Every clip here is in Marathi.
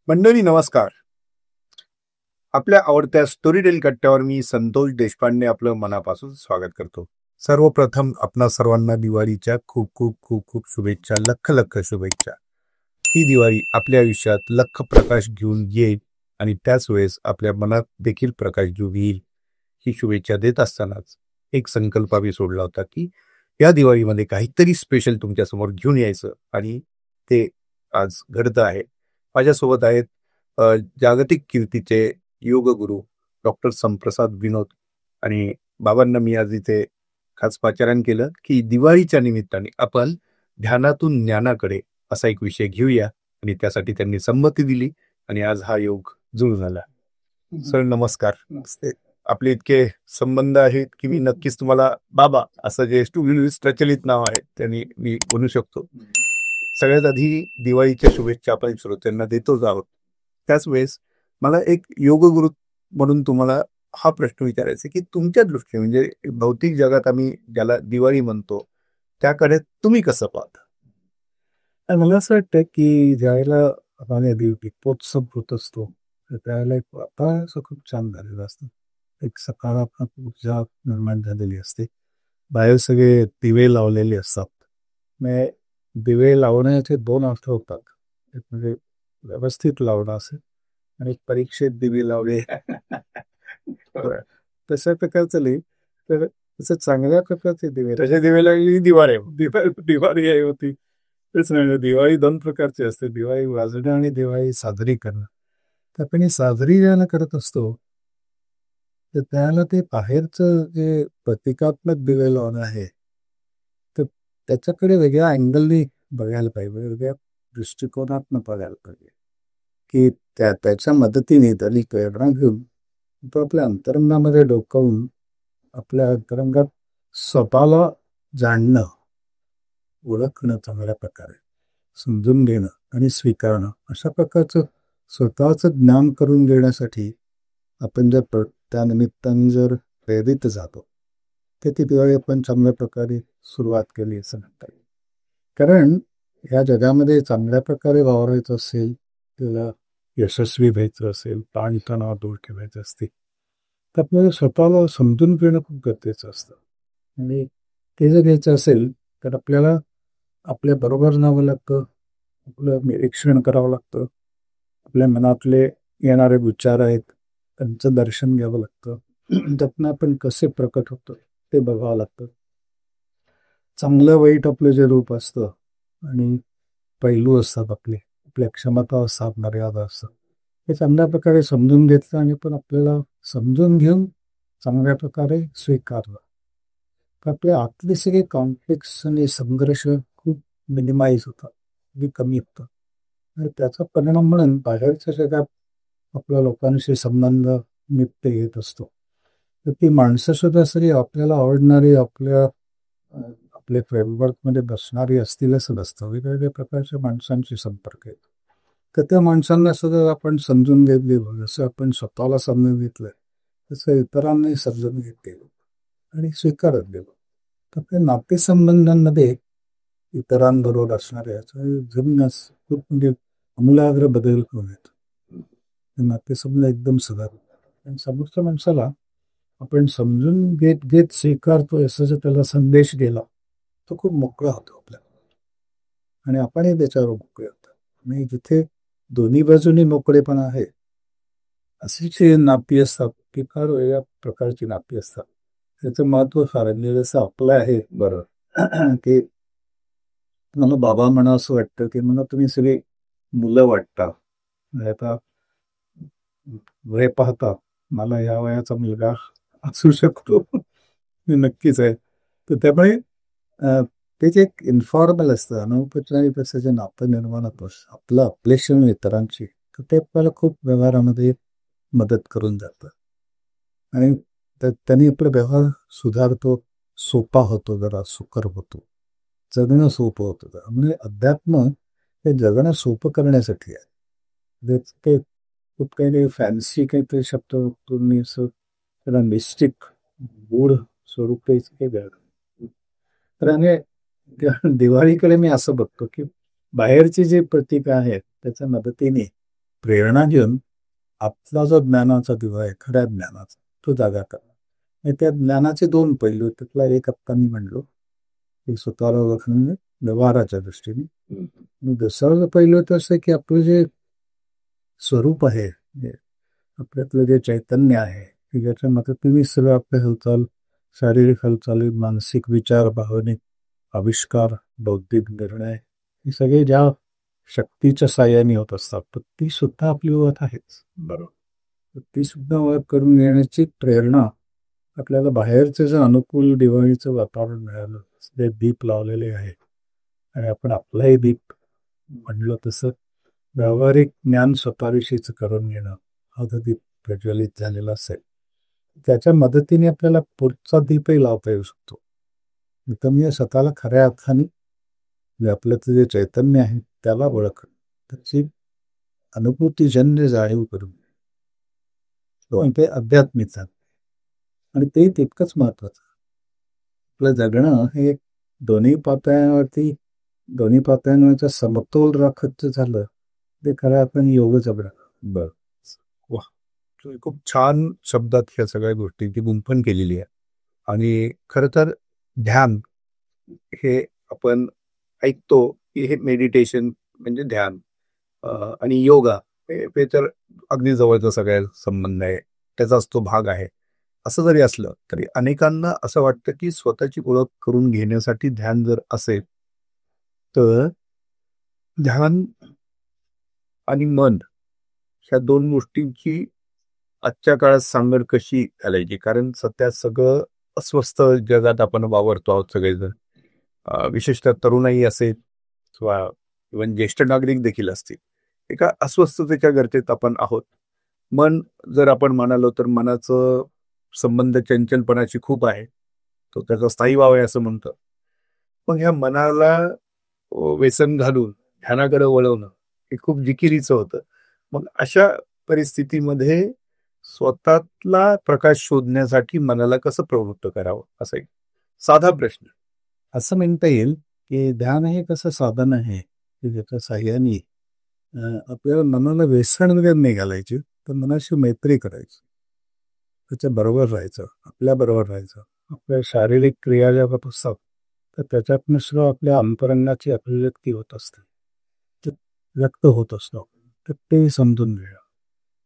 मंडळी नमस्कार. आपल्या आवडत्या स्टोरीटेल कट्ट्यावर मी संतोष देशपांडे आपलं मनापासून स्वागत करतो. सर्वप्रथम आपणा सर्वांना दिवाळीच्या खूप खूप खूप खूप शुभेच्छा, लख लख शुभेच्छा. ही दिवाळी आपल्या आयुष्यात लख प्रकाश घेऊन येईल आणि त्याच वेळेस आपल्या मनात देखील प्रकाश घेऊन येईल. ही शुभेच्छा देत असतानाच एक संकल्प आम्ही सोडला होता की या दिवाळीमध्ये काहीतरी स्पेशल तुमच्यासमोर घेऊन यायचं आणि ते आज घडतं आहे. माझ्यासोबत आहेत जागतिक कीर्तीचे योगगुरू डॉक्टर संप्रसाद विनोद आणि बाबांना मी आज इथे खास पाचारण केलं की दिवाळीच्या निमित्ताने आपण ध्यानातून ज्ञानाकडे असा एक विषय घेऊया आणि त्यासाठी त्यांनी संमती दिली आणि आज हा योग जुळून आला. सर नमस्कार. आपले इतके संबंध आहेत की मी नक्कीच तुम्हाला बाबा असं जे प्रचलित नाव आहे त्यांनी मी म्हणू शकतो. सगळ्यात आधी दिवाळीच्या शुभेच्छा आपण श्रोत्यांना देतोच आहोत. त्याच वेळेस मला एक योगगुरु म्हणून तुम्हाला हा प्रश्न विचारायचा की तुमच्या दृष्टीने म्हणजे भौतिक जगात आम्ही ज्याला दिवाळी म्हणतो त्याकडे तुम्ही कसं पाहता? मला असं वाटतं की ज्यावेळेला आपल्या दीपोत्सव होत असतो त्यावेळेला एक वातावरण असं खूप छान झालेलं असतं. एक सकारात्मक ऊर्जा निर्माण झालेली असते. बाहेर सगळे दिवे लावलेले असतात. म्हणजे दिवे लावण्याचे 2 अर्थ होतात. एक म्हणजे व्यवस्थित लावणं असेल आणि परीक्षेत दिवे लावले तशा प्रकारचं नाही तर तसं चांगल्या प्रकारचे दिवे तसे दिवे लागली दिवाळी दिवाळी आहे होती. तेच नाही दिवाळी 2 प्रकारची असते. दिवाळी वाजणं आणि दिवाळी साजरी करणं. तर आपण ही साजरी ज्याला करत असतो तर त्याला ते बाहेरचं जे प्रतिकात्मक दिवे लावणं आहे तर त्याच्याकडे वेगळ्या अँगलनी बघायला पाहिजे, वेगळ्या दृष्टिकोनातनं बघायला पाहिजे की त्याच्या मदतीने त्याला प्रेरणा घेऊन तो आपल्या अंतरंगामध्ये डोकावून आपल्या अंतरंगात स्वतःला जाणणं, ओळखणं, चांगल्या प्रकारे समजून घेणं आणि स्वीकारणं अशा प्रकारचं स्वतःचं ज्ञान करून घेण्यासाठी आपण जर त्या निमित्ताने जर प्रेरित जातो तर ती दिवाळी आपण चांगल्या प्रकारे सुरुवात केली असं म्हणता येईल. कारण ह्या जगामध्ये चांगल्या प्रकारे वावरायचं असेल, त्याला यशस्वी व्हायचं असेल, ताणतणाव दूर ठेवायचं असते तर आपल्याला स्वतःला समजून घेणं खूप गरजेचं असतं. आणि ते जर घ्यायचं असेल तर आपल्याला आपल्या बरोबर न्यावं लागतं, आपलं निरीक्षण करावं लागतं, आपल्या मनातले येणारे विचार आहेत त्यांचं दर्शन घ्यावं लागतं, त्यातनं आपण कसे प्रकट होतो ते बघावं लागतं. चांगलं वाईट आपलं जे रूप असतं आणि पैलू असतात आपले, आपल्या क्षमता असतात, मर्यादा असतात, हे चांगल्या प्रकारे समजून घेतलं आणि पण आपल्याला समजून घेऊन चांगल्या प्रकारे स्वीकारलं तर आपल्या आतले सगळे कॉन्फ्लिक्ट्स आणि संघर्ष खूप मिनिमाइज होतात, अगदी कमी होतात. आणि त्याचा परिणाम म्हणून बाहेरच्या जगात आपल्या लोकांशी संबंध नित्य येत असतो. तर ती माणसं सुद्धा सगळी आपल्याला आवडणारी, आपल्या फ्रेमवर्कमध्ये बसणारी असतील असं नसतं. वेगवेगळ्या प्रकारच्या माणसांशी संपर्क येतो. तर त्या माणसांना सुद्धा आपण समजून घेत गेलो, जसं आपण स्वतःला समजून घेतलं तसं इतरांनाही समजून घेत गेलो आणि स्वीकारत गेलो. तर आपल्या नातेसंबंधांमध्ये इतरांबरोबर असणाऱ्या जमीनच खूप म्हणजे आमूलाग्र बदल करून येतो. नातेसंबंध एकदम सुधारतात आणि समोरच्या माणसाला आपण समजून घेत घेत स्वीकारतो असं जर त्याला संदेश गेला तो खूप मोकळा होतो आपल्याला आणि आपणही त्याच्यावर मोकळे होतो. आणि जिथे दोन्ही बाजूनी मोकळेपणा आहे अशी नाती असतात की फार वेगळ्या प्रकारची नाती असतात. त्याचं महत्व फार आहे. जसं आपलं आहे बरं की मला बाबा म्हणा असं वाटतं की मला तुम्ही सगळी मुलं वाटता. आता वय पाहता मला या वयाचा मुलगा असू शकतो हे नक्कीच आहे. तर त्यामुळे ते जे एक इन्फॉर्मल असतं, अनौपचारिक असं जे नातं निर्माण होतं आपलं आपलेशन इतरांची, तर ते आपल्याला खूप व्यवहारामध्ये मदत करून जातं आणि त्यांनी आपला व्यवहार सुधारतो, सोपा होतो, जरा सुकर होतो, जगणं सोपं होतं. म्हणजे अध्यात्म हे जगणं सोपं करण्यासाठी आहे. ते खूप काही फॅन्सी काहीतरी शब्द तुम्ही असं त्याला मिस्टिक गूढ स्वरूप काही द्यावं. तर आणि दिवाळीकडे मी असं बघतो की बाहेरची जी प्रतीक आहेत त्याच्या मदतीने प्रेरणा घेऊन आपला जो ज्ञानाचा दिवा आहे खऱ्या ज्ञानाचा तो जागा करा. आणि त्या ज्ञानाचे दोन पैलू आहेत. त्यातला एक आत्ता मी म्हणलो की स्वतःला ओळखणे व्यवहाराच्या दृष्टीने. आणि दुसरं पहिलं तर असं की आपलं जे स्वरूप आहे, आपल्यातलं जे चैतन्य आहे की ज्याच्या मदतीने सगळं आपल्या हालचाल, शारीरिक हालचाली, मानसिक विचार, भावनिक आविष्कार, बौद्धिक निर्णय हे सगळे ज्या शक्तीच्या साह्याने होत असतात तर ती सुद्धा आपली ओळख आहेच. बरोबर. ती सुद्धा ओळख करून घेण्याची प्रेरणा आपल्याला बाहेरचं जे अनुकूल दिवाळीचं वातावरण मिळालं, जे दीप लावलेले आहे आणि आपण आपलाही दीप म्हणलं तसं व्यावहारिक ज्ञान स्वतःविषयीचं करून घेणं, हा जो दीप प्रज्वलित झालेला असेल त्याच्या मदतीने आपल्याला पुढचा दीपही लावता येऊ शकतो. तर मी स्वतःला खऱ्या अर्थाने जे आपल्याचं जे चैतन्य आहे त्याला ओळख, त्याची अनुभूतीजन्य जाणीव करून ते अध्यात्मिक झालं. आणि ते तितकंच महत्वाचं. आपलं जगणं हे दोन्ही पातळ्यांवरचा समतोल राखत झालं ते खऱ्या अर्थाने योग जगणं. बरं. वा, तुम्ही खूप छान शब्दात ह्या सगळ्या गोष्टींची गुंफण केलेली आहे. आणि खरं तर ध्यान हे आपण ऐकतो की हे मेडिटेशन म्हणजे ध्यान, आणि योगा हे तर अगदी जवळचा सगळ्या संबंध आहे, त्याचाच तो भाग आहे. असं जरी असलं तरी अनेकांना असं वाटतं की स्वतःची ओळख करून घेण्यासाठी ध्यान जर असेल तर ध्यान आणि मन ह्या दोन गोष्टींची आजच्या काळात सांगड कशी घालायची. कारण सध्या सगळं अस्वस्थ जगात आपण वावरतो आहोत सगळेजण. विशेषतः तरुणाई असेल किंवा इव्हन ज्येष्ठ नागरिक देखील असतील, एका अस्वस्थतेच्या गर्तेत आपण आहोत. मन जर आपण म्हणालो तर मनाचं संबंध चंचलपणाची खूप आहे, तो त्याचा स्थायी व्हावा आहे असं म्हणतं. मग ह्या मनाला व्यसन घालून ध्यानाकडे वळवणं हे खूप जिकिरीचं होतं. मग अशा परिस्थितीमध्ये स्वतःतला प्रकाश शोधण्यासाठी मनाला कसं प्रवृत्त करावं, असा एक साधा प्रश्न. असं म्हणता येईल की ध्यान हे कसं साधन आहे की ज्याच्या साह्याने आपल्याला मनाला व्यसन वगैरे नाही घालायची, तर मनाशी मैत्री करायची, त्याच्या बरोबर राहायचं, आपल्या बरोबर राहायचं. आपल्या शारीरिक क्रिया ज्या असतात तर त्याच्यातनं सुद्धा आपल्या अंतरंगाची अभिव्यक्ती होत असते, ते व्यक्त होत असतो. तर ते समजून घेणं,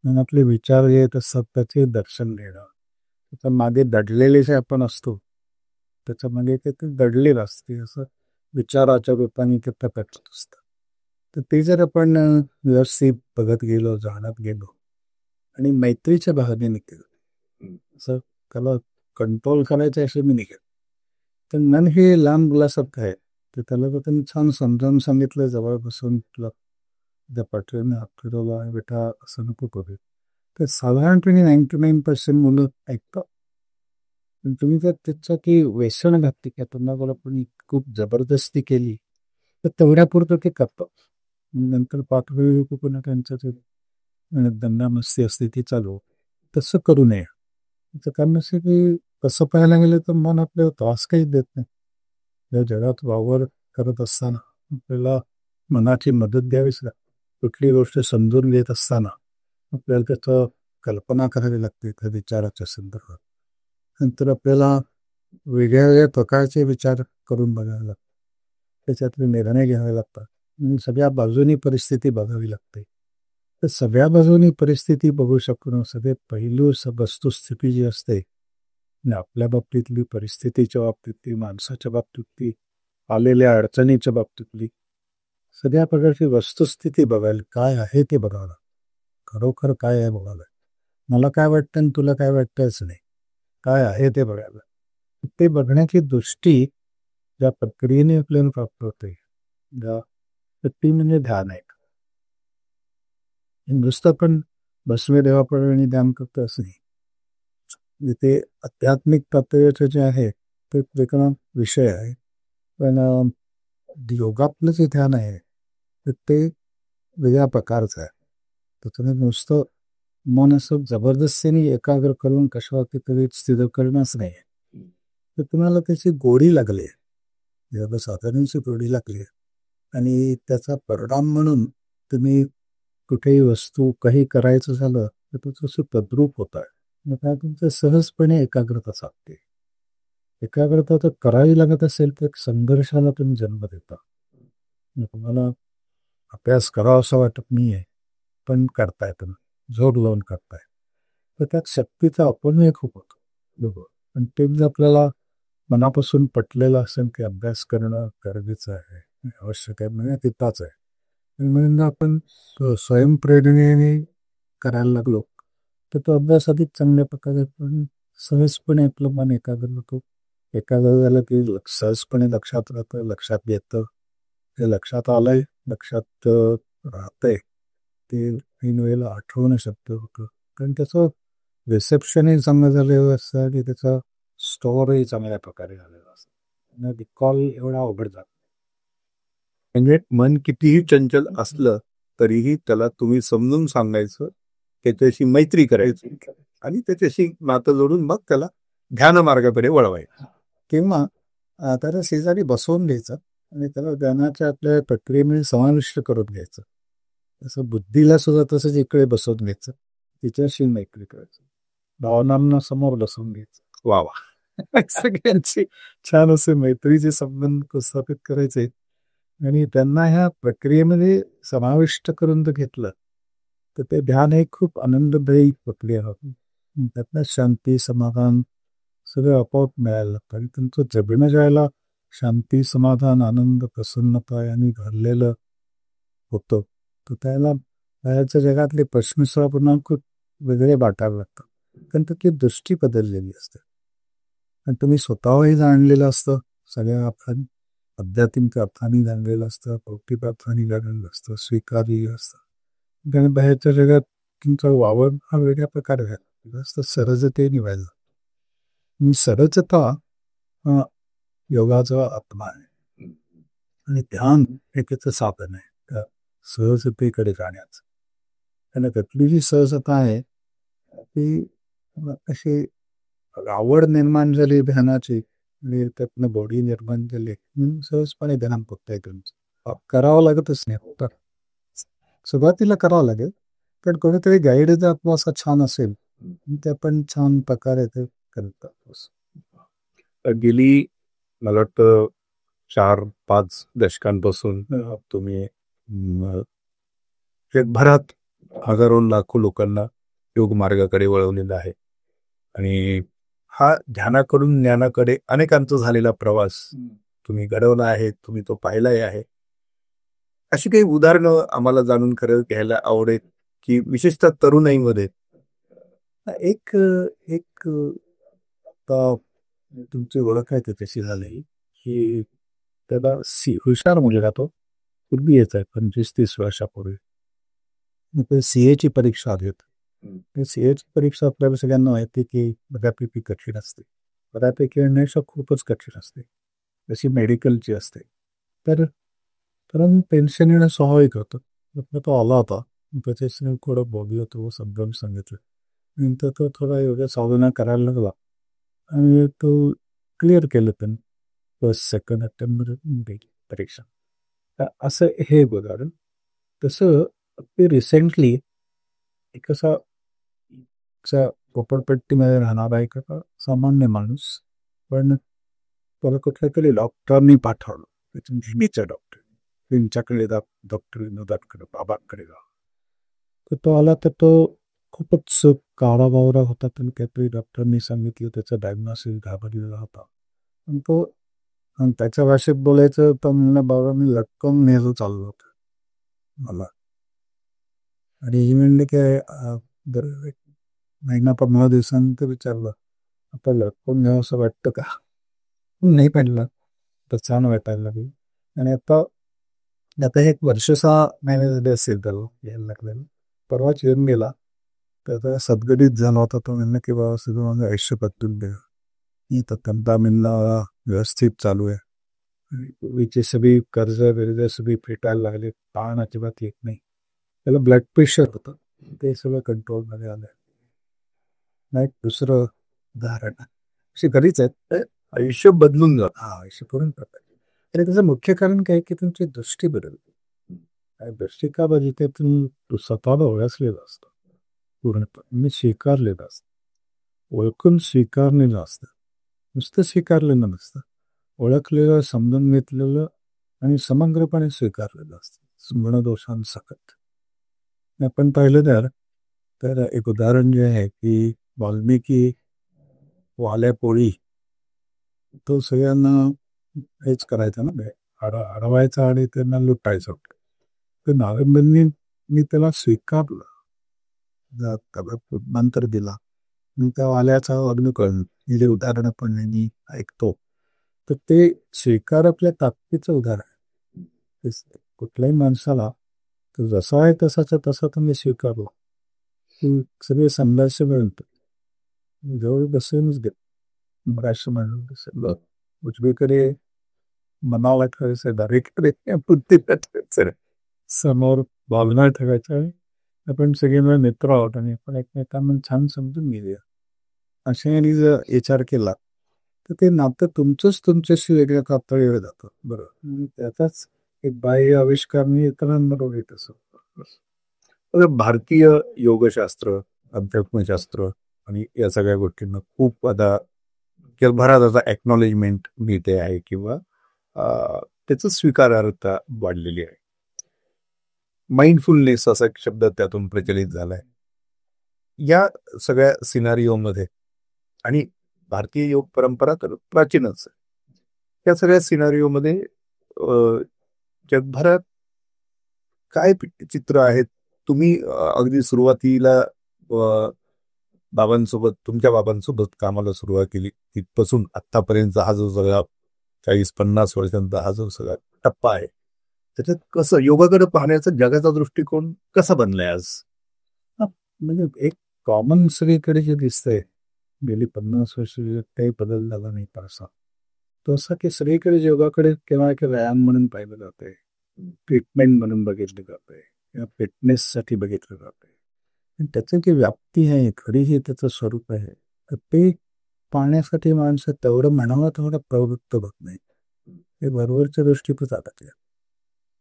मनातले विचार जे येत असतात त्याचे दर्शन घेणं, त्याच्या मागे दडलेले जे आपण असतो त्याच्या मागे ते दडलेलं असते असं विचाराच्या रूपाने ते प्रकट होत असतं. तर ते जर आपण व्यवस्थित बघत गेलो, जाणत गेलो आणि मैत्रीच्या भावनेने केलं, असं त्याला कंट्रोल करायचं असं मी नाही केलं, तर मन हे लहान मुलासारखं आहे. तर त्याला जर त्यांनी छान समजावून सांगितलं, जवळ बसून तुला त्या पाठीने हात फिरवला बेटा असं नको करू, तर साधारणपणे 99% मुलं ऐकतात. पण तुम्ही जर त्याच्यासाठी व्यसन घातली की तुम्हाला पण खूप जबरदस्ती केली तर तेवढ्यापुरतं ते करतं. नंतर पाठवेळ पुन्हा त्यांचं ते दंगामस्ती असते ती चालू. तसं करू नये. त्याचं कारण असं की तसं पाहायला गेलं तर मन आपल्याला त्रास काही देत नाही. या जगात वावर करत असताना आपल्याला मनाची मदत द्यावीच लागते. कुठली गोष्ट समजून घेत असताना आपल्याला त्याचं कल्पना करावी लागते त्या विचाराच्या संदर्भात. नंतर आपल्याला वेगळ्या वेगळ्या प्रकारचे विचार करून बघावे लागतात, त्याच्यातले निर्णय घ्यावे लागतात आणि सगळ्या बाजूनी परिस्थिती बघावी लागते. तर सगळ्या बाजूनी परिस्थिती बघू शकणं, सगळे पैलू वस्तुस्थिती जी असते आपल्या बाबतीतली, परिस्थितीच्या बाबतीतली, माणसाच्या बाबतीतली, आलेल्या अडचणीच्या बाबतीतली, सगळ्या प्रकारची वस्तुस्थिती बघायला, काय आहे ते बघावं, खरोखर काय आहे बघायला. मला काय वाटतं आणि तुला काय वाटतंच नाही, काय आहे ते बघायला. ते बघण्याची दृष्टी ज्या प्रक्रियेने आपल्याला प्राप्त होते ती म्हणजे ध्यान आहे. नुसतं पण बसवे देवापुढे आणि ध्यान करतो असं नाही. ते आध्यात्मिक पातळीचं जे आहे ते वेगळा विषय आहे. पण योगातलं जे ध्यान आहे तर ते वेगळ्या प्रकारचं आहे. त्याच्याने नुसतं मन असं जबरदस्तीने एकाग्र करून कशावरती तरी स्थिर करणंच नाही. तर तुम्हाला त्याची गोडी लागली, साधनेची गोडी लागली आणि त्याचा परिणाम म्हणून तुम्ही कुठेही वस्तू काही करायचं झालं तर तो तसं तद्रूप होत आहे. मग काय तुमचं सहजपणे एकाग्रता साधते. एकाग्रता तर करावी लागत असेल तर संघर्षाला तुम्ही जन्म देता. मग तुम्हाला अभ्यास करावा असं वाटत नाहीये, पण करताय तुम्ही. जोर लावून करताय. तर त्यात शक्तीचा अपव्यय खूप होतो. बरोबर. पण ते जर आपल्याला मनापासून पटलेलं असेल की अभ्यास करणं गरजेचं आहे, आवश्यक आहे, म्हणजे तिथंच आहे. म्हणून आपण स्वयंप्रेरणेने करायला लागलो तर तो अभ्यास अधिक चांगल्या प्रकारे पण सहजपणे आपलं मन एकाग्र होतो. एकाग्र झालं की सहजपणे लक्षात राहतं, लक्षात येतं. ते लक्षात आलंय, लक्षात राहतंय, ते ऐन वेळेला आठवणं शक्य होतं. कारण त्याचं रिसेप्शनही चांगलं झालेलं असतं आणि त्याचा स्टोअरही चांगल्या प्रकारे झालेला असतं. रिकॉल एवढा अवघड जात. म्हणजे मन कितीही चंचल असलं तरीही त्याला तुम्ही समजून सांगायचं, त्याच्याशी मैत्री करायची आणि त्याच्याशी नातं जोडून मग त्याला ध्यान मार्गाकडे वळवायचं. किंवा त्याला शेजारी बसवून घ्यायचं आणि त्याला ध्यानाच्या आपल्या प्रक्रियेमध्ये समाविष्ट करून घ्यायचं. तसं बुद्धीला सुद्धा तसंच इकडे बसवून घ्यायचं, तिच्याशी मैत्री करायचं, भावनांना समोर बसवून घ्यायचं. वा वा. सगळ्यांची छान असे मैत्रीचे संबंध प्रस्थापित करायचे आणि त्यांना ह्या प्रक्रियेमध्ये समाविष्ट करून जर घेतलं तर ते ध्यान हे खूप आनंददायी प्रक्रिया होती. त्यातनं शांती, समाधान सगळं आपोआप मिळायला लागतं आणि तुमचं जगणं ज्यावेळेला शांती, समाधान, आनंद, प्रसन्नता यांनी भरलेलं होतं तर त्याला बाहेरच्या जगातले प्रश्न सुद्धा पुन्हा खूप वेगळे वाटायला लागतात. कारण त्याची दृष्टी बदललेली असते आणि तुम्ही स्वतःही जाणलेलं असतं, सगळ्या अर्थाने आध्यात्मिक अर्थाने जाणलेलं असतं, भौतिक अर्थाने जाणलेलं असतं, स्वीकारलेलं असतं. कारण बाहेरच्या जगात तुमचा वावर हा वेगळ्या प्रकारे व्हायला जास्त सहजतेने व्हायला. मी सहजता हा योगाचा आत्मा आहे आणि ध्यान हे त्याचं साधन आहे त्या सहजतेकडे जाण्याचं. आणि त्यातली जी सहजता आहे ती अशी आवड निर्माण झाली ध्यानाची आणि त्यातनं बॉडी निर्माण झाली म्हणून सहजपणे ध्यान बघता येतं. करावं लागतच नाही. तर सुरुवातीला करावं लागेल, पण कोणीतरी गाईड जर आपला असा छान असेल ते आपण छान प्रकारे ते करतात. गेली मला वाटतं 4-5 दशकांपासून तुम्ही जगभरात हजारो लाखो लोकांना योग मार्गाकडे वळवलेला आहे आणि हा ध्यानाकडून ज्ञानाकडे अनेकांचा झालेला प्रवास तुम्ही घडवला आहे, तुम्ही तो पाहिलाही आहे. अशी काही उदाहरणं आम्हाला जाणून खरं घ्यायला आवडेल की विशेषतः तरुणाईमध्ये एक एक आता तुमची ओळख आहे त्याच्याशी झाली की त्याला हुशार मुलगा तो पूर्वी येत आहे 25-30 वर्षापूर्वी सीएची परीक्षा आली होती. सीएची परीक्षा आपल्याला सगळ्यांना माहिती की बऱ्यापैकी कठीण असते, बऱ्यापैकी आणण्यापेक्षा खूपच कठीण असते, जशी मेडिकलची असते. तर टेन्शन येणं स्वाभाविक होतं. तो आला होता, त्याच्याशी थोडं बोललो होतो, समजावून सांगितलं. नंतर तो थोडा एवढ्या साधना करायला लागला आणि तो क्लिअर केलं त्यांनी फर्स्ट सेकंड अटेम्प्टमध्ये परीक्षा. असं हे उदाहरण. तसं ते रिसेंटली एक असा झोपडपट्टीमध्ये राहणारा एक सामान्य माणूस, पण त्याला कुठल्या तरी डॉक्टरनी पाठवलं, नेहमीच्या डॉक्टर त्यांच्याकडे डॉक्टर विनोदांकडे, बाबांकडे जा. तर तो आला तर तो खूपच काळाबावरा होता. पण काहीतरी डॉक्टरनी सांगितलं, त्याचा डायग्नोसिस घाबरलेला होता. पण तो त्याच्या भाषेत बोलायचं तर म्हणलं, बाबा मी लटकून नेलं चाललो होतं मला. आणि ही म्हणले की महिना 15 दिवसांनंतर विचारलं, आता लटकून घ्यावं असं वाटतं का? नाही पडलं तर छान वाटायला लागलं. आणि आता एक वर्ष 6 महिने झाले असेल त्याला यायला लागलेलं. परवाच येऊन गेला तर त्या सद्गतीत झाला होता. तो म्हणलं की बाबा सगळं माझं आयुष्य बदलून दे. तर त्यांना म्हणलं व्यवस्थित चालू आहे. पूर्वीचे सगळी कर्ज बिर्ज सगळी फेटायला लागले, ताण अजिबात येत नाही. त्याला ब्लड प्रेशर होतं, ते सगळं कंट्रोलमध्ये आलं. नाही दुसरं उदाहरण अशी घरीच आहेत, आयुष्य बदलून जातं. आयुष्य पूर्ण प्रकार. आणि त्याचं मुख्य कारण काय की तुमची दृष्टी बदलते. दृष्टिकाबजितेतून तू स्वतःला ओळखलेलं असतं पूर्णपणे. मी स्वीकारलेलं असतं, ओळखून स्वीकारलेलं असतं, नुसतं स्वीकारलेलं नसतं, ओळखलेलं, समजून घेतलेलं आणि समग्रपणे स्वीकारलेलं असतं गुणदोषांसकट. आपण पाहिलं तर एक उदाहरण जे आहे की वाल्मिकी वाल्यापोळी तो सगळ्यांना हेच करायचा ना, अडवायचा आणि त्यांना लुटायचं. तर नारंबांनी मी त्याला स्वीकारलं, नंतर दिला. मी त्या वाल्याचा अनुकरण हे जे उदाहरण आपण नेहमी ऐकतो, तर ते स्वीकार आपल्या ताकदीचं उदाहरण आहे. कुठल्याही माणसाला तर जसा आहे तसाचा तसा तुम्ही स्वीकारलो की सगळे संघर्ष मिळतो. जवळ बसूनच घेत बऱ्याचशा म्हणून उजवीकडे मनाला ठेवायचं, डावीकडे बुद्धीला ठेवायचं, समोर भावना ठेवायच्या. आपण सगळ्यांना मित्र आहोत आणि आपण एकमेकांना छान समजून घेऊया अशाने जर विचार केला तर ते नातं तुमचंच तुमच्याशी वेगळ्या पातळीवर जातं. बरोबर. त्याचाच एक बाह्य आविष्कार मी इतरांबरोबर येत असो. भारतीय योगशास्त्र, अध्यात्मशास्त्र आणि या सगळ्या गोष्टींना खूप आता जगभरात आता एक्नॉलेजमेंट मिळते आहे किंवा त्याचं स्वीकारार्हता वाढलेली आहे. माइंडफुलनेस असा एक शब्द त्यातून प्रचलित झालाय. या सगळ्या सिनारिओमध्ये आणि भारतीय योग परंपरा तर प्राचीनच आहे. या सगळ्या सिनारिओमध्ये जगभरात काय चित्र आहेत? तुम्ही अगदी सुरुवातीला बाबांसोबत, तुमच्या बाबांसोबत कामाला सुरुवात केली तिथपासून आतापर्यंत हा जो सगळा 40-50 वर्षांचा हा जो सगळा टप्पा आहे, त्याच्यात कसं योगाकडे पाहण्याचा जगाचा दृष्टिकोन कसा बनलाय आज? म्हणजे एक कॉमन सगळीकडे जे दिसतंय गेली 50 वर्ष काही बदल झाला नाही फारसा. तो असा की सगळीकडे योगाकडे केव्हा एक व्यायाम म्हणून पाहिलं जाते, ट्रीटमेंट म्हणून बघितलं जाते किंवा फिटनेससाठी बघितलं जाते. आणि त्याचं जी व्याप्ती आहे, खरी जे त्याचं स्वरूप आहे, तर ते पाहण्यासाठी माणसं तेवढं म्हणावं तेवढं प्रवृत्त होत नाही. हे बरोबरच्या दृष्टीतून जातात.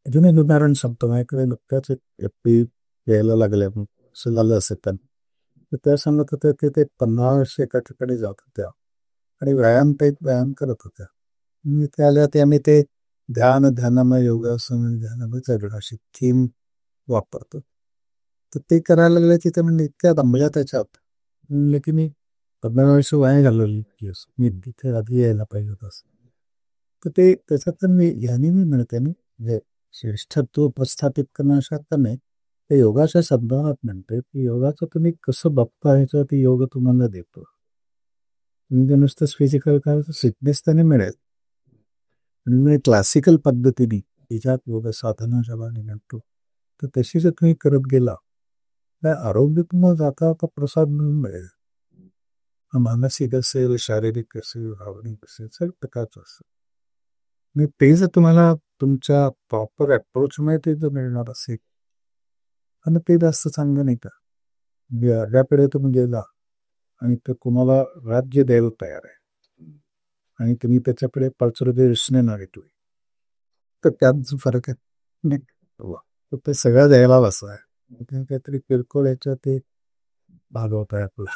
अजून एक उदाहरण सांगतो. माझ्याकडे नुकत्याच एक व्यक्ती यायला लागल्या असं झालं असेल तर त्या सांगत होत्या की ते 15 वर्ष एका ठिकाणी जात होत्या आणि व्यायाम करत होत्या. मी ते आल्या ते आम्ही ते ध्यानामय योगासन ध्यानामय अशी थीम वापरतो. तर ते करायला लागले तिथे म्हणजे इतक्या दमल्या त्याच्यात म्हणले की मी 15 वर्ष वाया घालवली मी तिथे आधी यायला पाहिजे होतं असं. तर ते त्याच्यात मी ह्यानी मी म्हणते मी म्हणजे श्रेष्ठत्व उपस्थापित करणं अशा तर नाही, ते योगाच्या शब्दात म्हणते की योगाचं तुम्ही कसं बघता ह्याचं ते योग तुम्हाला देतो. म्हणजे नुसतं फिजिकल करायचं फिटनेस त्याने मिळेल. म्हणजे क्लासिकल पद्धतीने तिच्यात योग साधना जेव्हा म्हणतो तर तशी जर तुम्ही करत गेला तर आरोग्य तुम्हाला जाता आता प्रसाद म्हणून मिळेल. मानसिक असेल, शारीरिक असेल, भावनिक असेल, सगळ्या प्रकारचं असतं. आणि ते जर तुम्हाला तुमच्या प्रॉपर अप्रोचमध्ये ते जर मिळणार असेल आणि ते जास्त चांगलं नाही का. अर्ध्याकडे तुम्ही गेला आणि ते कुणाला राज्य द्यायला तयार आहे आणि तुम्ही त्याच्याकडे 5 रुपये उसने मागितले तर त्यात जो फरक आहे तर ते सगळं द्यायला असं आहे. काहीतरी किरकोळ याच्या ते भागवत आहे आपला.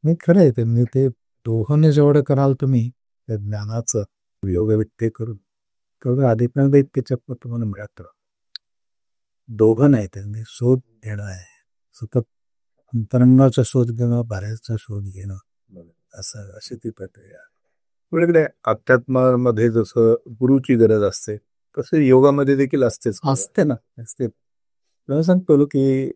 नाही खरं आहे ते. म्हणजे ते दोघांनी जेवढं कराल तुम्ही त्या ज्ञानाचं योगविद्ये करून तेवढं आधीपर्यंत इतके चक्र तुम्हाला मिळत. दोघं नाही त्यांनी शोध घेणं आहे, सतत अंतरंगाचा शोध घेणं, बाहेरचा शोध घेणं, असं अशी ती प्रक्रिया. वेगळे अध्यात्मामध्ये जसं गुरुची गरज असते तसं योगामध्ये देखील असतेच. असते ना, असते. मला सांगतो की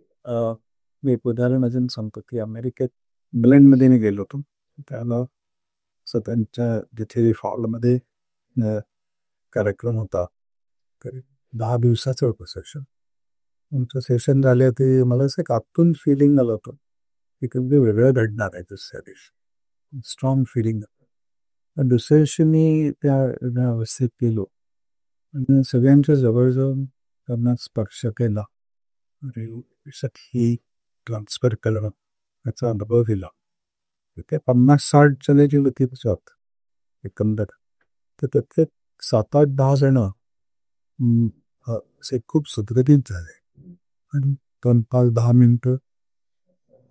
मी एक उदाहरण अजून सांगतो की अमेरिकेत इंग्लंडमध्ये मी गेलो होतो. त्याला असं त्यांच्या जिथे हॉलमध्ये कार्यक्रम होता 10 दिवसाचं होतं सेशन. आमचं सेशन झालं ते मला असं एक आतून फिलिंग आलं होतं की कधी वेगळं घडणार आहे दुसऱ्या दिवशी. Strong feeling. दुसऱ्या दिवशी मी त्या अवस्थेत गेलो आणि सगळ्यांच्या जवळ जाऊन त्यांना स्पर्श केला. ही ट्रान्सफर करणं याचा अनुभव दिला. ते 50-60 जणांची होती त्याच्यात एकंदर. तर त्यातले 7-8-10 जण असे खूप सुदृढीत झाले आणि 2-5-10 मिनिटं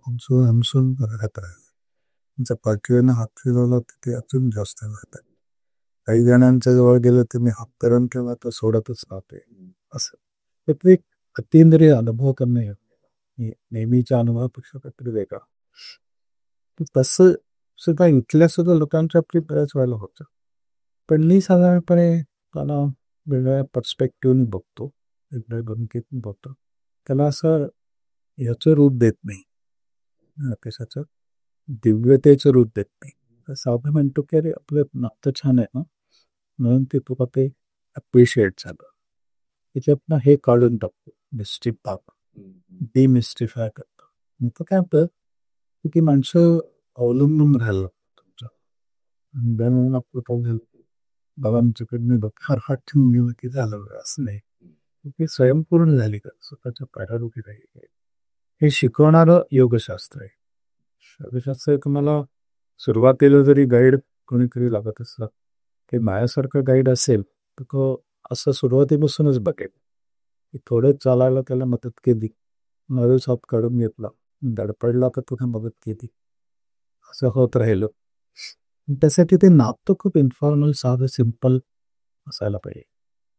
हमसून राहत राहिले. तुमच्या पाठीवरनं हात फिरवला तर ते अजून जास्त राहतात. काही जणांच्या जवळ गेलं तर मी हात करून ठेवला तर सोडतच राहते. असं ते एक अतिंद्रिय अनुभव करणे नेहमीच्या अनुभवापेक्षा काहीतरी वेगळा. तसं सुद्धा इथल्या सुद्धा लोकांच्या आपली बऱ्याच वेळेला होतं. पण मी साधारणपणे त्याला वेगळ्या पर्स्पेक्टिव्हने बघतो, वेगळ्या भूमिकेतून बघतो. त्याला असं याचं रूप देत नाही, कशाचं दिव्यतेचं रूप देत नाही. तर साधं म्हणतो की अरे आपलं नातं छान आहे ना, म्हणून ते तुला ते अप्रिशिएट झालं. त्याच्यातनं हे काढून टाकतो, डिमिस्टिफाय करतो. तो काय होतं की माणसं अवलंबून राहिलं तुमचं आपलं पाहून बाबा आमच्याकडनं फार हात ठेवून गेलं की झालं असं नाही. ती स्वयंपूर्ण झाली का स्वतःच्या पायावर उभी राहिली. हे शिकवणारं योगशास्त्र आहे. योगशास्त्र तुम्हाला सुरुवातीला जरी गाईड कोणीतरी लागत असला की माझ्यासारखं गाईड असेल तर तो असं सुरुवातीपासूनच बघेल की थोडं चालायला त्याला मदत केली, नळच हात काढून घेतला, धडपडला तर तुला मदत केली, असं होत राहिलं. त्यासाठी ते नातं खूप इन्फॉर्मल साधं सिम्पल असायला पाहिजे.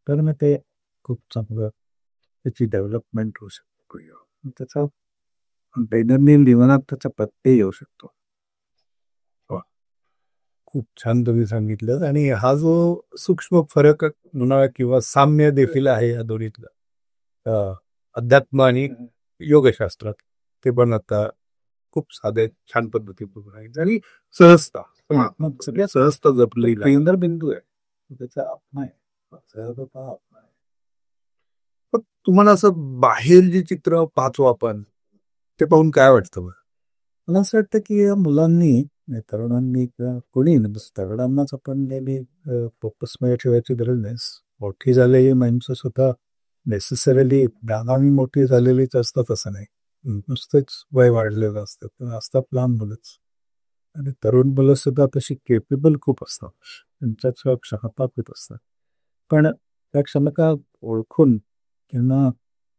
तर मग ते खूप चांगलं त्याची डेव्हलपमेंट होऊ शकतो. त्याचा दैनंदिन जीवनात त्याचा प्रत्यय येऊ शकतो. खूप छान तुम्ही सांगितलं. आणि हा जो सूक्ष्म फरक म्हणा किंवा साम्य देखील आहे या दोन्हीतलं अध्यात्म आणि योगशास्त्रात, ते पण आता खूप साधे छान पद्धतीने आहे आणि सहजता सगळ्या सहजता जपली केंद्र बिंदू आहे त्याचा अपना आहे. पण तुम्हाला असं बाहेर जे चित्र पाहतो आपण ते पाहून काय वाटतं? मला असं वाटतं की या मुलांनी तरुणांनी किंवा कोणी तरुणांनाच आपण नेहमी फोकसमध्ये ठेवायची गरज नाही. मोठी झालेली माणसं सुद्धा नेसेसरीली ज्ञानाने मोठी झालेलीच असतात असं नाही. नुसतंच वय वाढलेलं असतं किंवा असतात लहान मुलंच. आणि तरुण मुलं सुद्धा तशी केपेबल खूप असतात, त्यांच्या क्षमता खूप असतात. पण त्या क्षमता ओळखून किंवा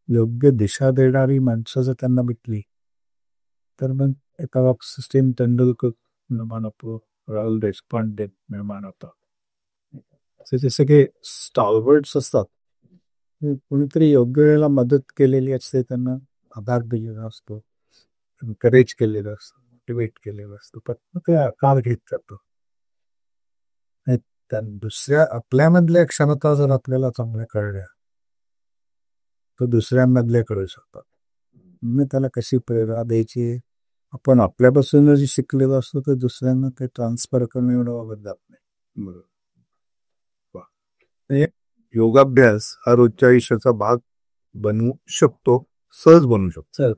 योग्य दिशा देणारी माणसं जर त्यांना भेटली तर मग एका सचिन तेंडुलकर निर्माण होतो, राहुल देशपांडे निर्माण होतात. ते सगळे स्टॉलवर्ड्स असतात, कोणीतरी योग्य वेळेला मदत केलेली असते, त्यांना आधार दिलेला असतो, एनकरेज केलेलं असतं, मोटिवेट केलेलं असतं, पण ते आकार घेत जातो. दुसऱ्या आपल्यामधल्या क्षमता जर आपल्याला चांगल्या कळल्या तर दुसऱ्यांमधल्या कळू शकतात. मी त्याला कशी प्रेरणा द्यायची, आपण आपल्यापासून जरी शिकलेलं असतो तर दुसऱ्यांना ते ट्रान्सफर करणं एवढं अवघड जात नाही. बरोबर. योगाभ्यास हा रोजच्या आयुष्याचा भाग बनवू शकतो, सहज बनवू शकतो.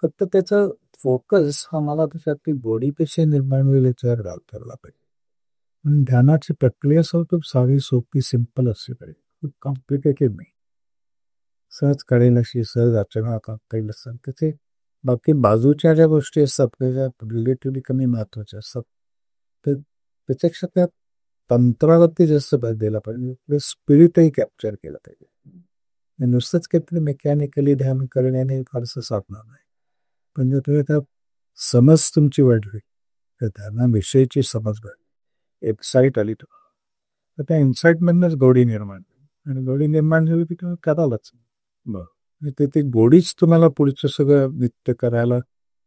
फक्त त्याचा फोकस हा मला त्याच्यात बॉडीपेक्षा निर्माण होईल याच्यावर ठरला पाहिजे. पण ध्यानाची प्रक्रिया खूप साधी सोपी सिंपल असली पाहिजे, खूप कॉम्प्लिकेटेड नाही. सहज कळेल अशी सहज आचरणात करता येईल असतात. त्याचे बाकी बाजूच्या ज्या गोष्टी असतात त्याच्या रिलेटिव्हली कमी महत्वाच्या असतात, तर त्याच्यापेक्षा त्या तंत्रावरती जास्त भर दिला पाहिजे, स्पिरिटही कॅप्चर केलं पाहिजे. नुसतंच काहीतरी मेकॅनिकली ध्यान करण्याने फारसं साधणार नाही. पण जर तुम्ही त्या समज तुमची वाढली, तर ध्यानाविषयीची समज वाढली, एक्साईट आली तर त्या इन्साईटमधूनच गोडी निर्माण, आणि गोडी निर्माण झाली की तुम्ही करालच. ते गोडीच तुम्हाला पुढचं सगळं नित्य करायला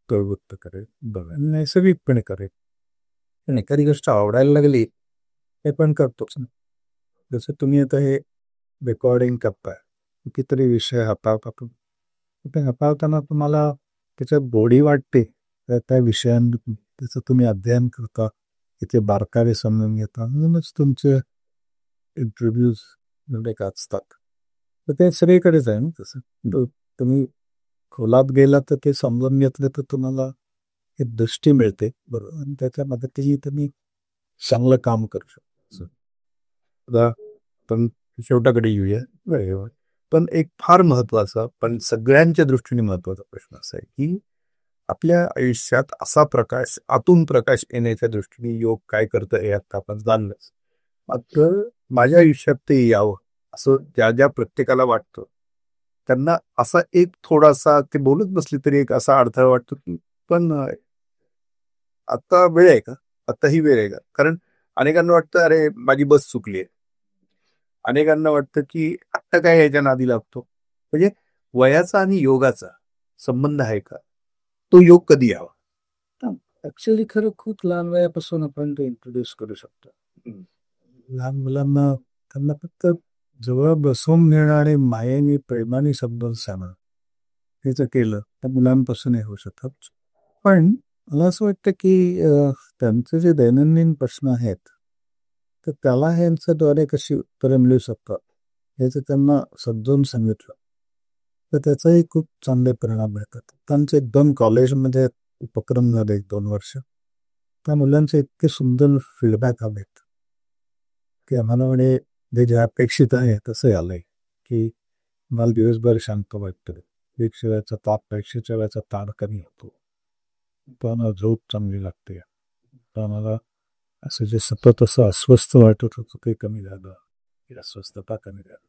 प्रवृत्त करेल, बघा नैसर्गिकपणे करेल. पण एखादी गोष्ट आवडायला लागली हे पण करतोच ना. जसं तुम्ही आता हे रेकॉर्डिंग करताय, कितीतरी विषय हाताळता, ते हाताळताना तुम्हाला त्याच्यात गोडी वाटते, तर त्या विषयांना त्याचं तुम्ही अध्ययन करता, तिथे बारकावे समजून घेता, म्हणूनच तुमचे इंटरव्ह्यूज एवढे गाजतात. तर ते सगळीकडेच आहे ना तसं. तुम्ही खोलात गेला तर ते समजून घेतलं तर तुम्हाला एक दृष्टी मिळते, बरोबर, आणि त्याच्या मदतीने तुम्ही चांगलं काम करू शकतो. पण शेवटाकडे येऊया. पण एक फार महत्वाचा पण सगळ्यांच्या दृष्टीने महत्वाचा प्रश्न असा आहे की आपल्या आयुष्यात असा प्रकाश, आतून प्रकाश येण्याच्या दृष्टीने योग काय करतं हे आता आपण जाणलंच. मात्र माझ्या आयुष्यात ते यावं असं ज्या ज्या प्रत्येकाला वाटतं त्यांना असा एक थोडासा ते बोलत नसली तरी एक असा अडथळा वाटतो की पण आता वेळ आहे का? आता ही वेळ आहे का? कारण अनेकांना वाटतं अरे माझी बस चुकली आहे. अनेकांना वाटतं की आता काय याच्या नादी लागतो. म्हणजे वयाचा आणि योगाचा संबंध आहे का? तो योग कधी यावा? ऍक्च्युली खरं खूप लहान वयापासून आपण ते इंट्रोड्यूस करू शकतो. लहान मुलांना त्यांना फक्त जवळ बसवून घेणं आणि मायेने प्रेमाने समजावून सांगणं हे जर केलं तर मुलांपासून हे होऊ शकतं. पण मला असं वाटतं की त्यांचे जे दैनंदिन प्रश्न आहेत तर त्याला ह्यांच्याद्वारे कशी उत्तरं मिळू शकतात हे जर त्यांना समजावून सांगितलं तर त्याचाही खूप चांगले परिणाम मिळतात. त्यांचे 2 कॉलेजमध्ये उपक्रम झाले 1-2 वर्ष. त्या मुलांचे इतके सुंदर फीडबॅक आलेत की आम्हाला म्हणे जे अपेक्षित आहे तसं आलंय की मला दिवसभर शांत वाटतं. परीक्षेच्या वेळेचा परीक्षेच्या वेळेचा ताण कमी होतो. पण झोप चांगली लागते. तर मला असं जे सतत असं अस्वस्थ वाटत होतं ते कमी झालं. अस्वस्थता कमी झाली.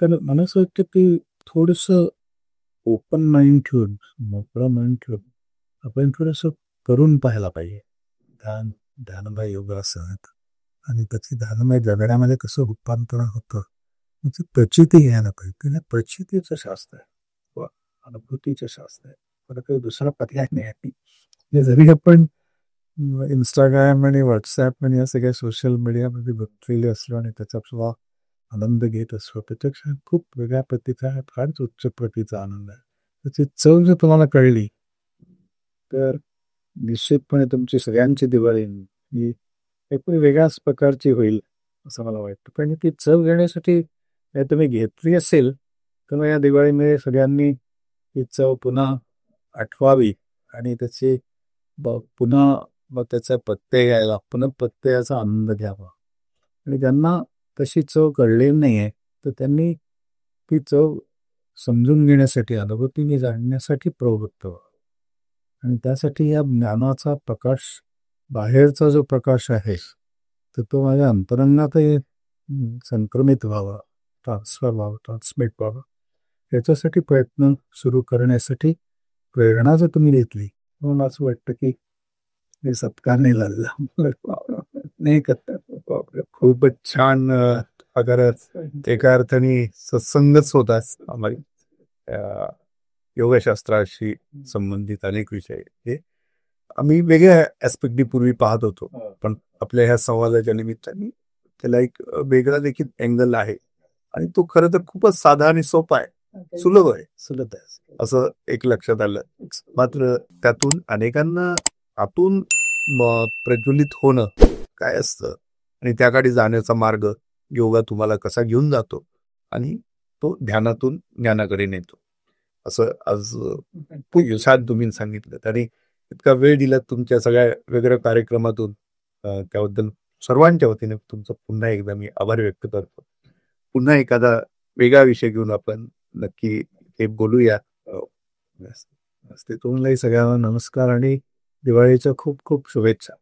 तर मला असं वाटतं की थोडंसं ओपन माइंड ठेवून मोकळं माइंड ठेवून आपण थोडंसं करून पाहायला पाहिजे. ध्यानमय योगासन आहेत आणि त्याची ध्यानमय जगण्यामध्ये कसं रूपांतर होतं त्याची प्रचिती घ्यायला पाहिजे. प्रचितीचं शास्त्र आहे व अनुभूतीचं शास्त्र आहे. मला काही दुसरा पर्याय नाही. हे जरी आपण इंस्टाग्राम आणि व्हॉट्सॲप आणि या सगळ्या सोशल मीडियामध्ये बघितलेले असलो आणि त्याचा सुद्धा आनंद घेत असतो त्याच्यापेक्षा खूप वेगळ्या प्रतीचा फारच उच्च प्रतीचा आनंद आहे. त्याची चव जर तुम्हाला कळली तर निश्चितपणे तुमची सगळ्यांची दिवाळी ही एक वेगळ्याच प्रकारची होईल असं मला वाटतं. पण ती चव घेण्यासाठी तुम्ही घेतली असेल तर मग या दिवाळीमध्ये सगळ्यांनी ही चव पुन्हा आठवावी आणि त्याची पुन्हा मग त्याचा प्रत्यय यायला पुन्हा प्रत्ययाचा आनंद घ्यावा. आणि ज्यांना तशी चव कळलेली नाही आहे तर त्यांनी ती चव समजून घेण्यासाठी अनुभूतीने जाणण्यासाठी प्रवृत्त व्हावं. आणि त्यासाठी या ज्ञानाचा प्रकाश बाहेरचा जो प्रकाश आहे तर तो माझ्या अंतरंगातही संक्रमित व्हावा, ट्रान्सफर व्हावा, ट्रान्समिट व्हावा. याच्यासाठी प्रयत्न सुरू करण्यासाठी प्रेरणा जर तुम्ही घेतली म्हणून असं वाटतं की हे सत्कार नाही लागला. नाही करतात. खूपच छान. अगर एका अर्थाने सत्संगच होताच आम्हाला योगशास्त्राशी संबंधित अनेक विषय हे आम्ही वेगळ्या ऍस्पेक्टनी पूर्वी पाहत होतो. पण आपल्या ह्या संवादाच्या निमित्ताने त्याला एक वेगळा देखील अँगल आहे आणि तो खरं तर खूपच साधा आणि सोपा आहे, सुलभ आहे असं एक लक्षात आलं. मात्र त्यातून अनेकांना आतून प्रज्वलित होणं काय असतं आणि त्याकडे जाण्याचा मार्ग योगा तुम्हाला कसा घेऊन जातो आणि तो ध्यानातून ज्ञानाकडे नेतो असं आज छान तुम्ही सांगितलं. आणि इतका वेळ दिला तुमच्या सगळ्या वेगवेगळ्या कार्यक्रमातून त्याबद्दल सर्वांच्या वतीने तुमचं पुन्हा एकदा मी आभार व्यक्त करतो. पुन्हा एखादा वेगळा विषय घेऊन आपण नक्की हे बोलूया. तुम्हालाही सगळ्यांना नमस्कार आणि दिवाळीच्या खूप खूप शुभेच्छा.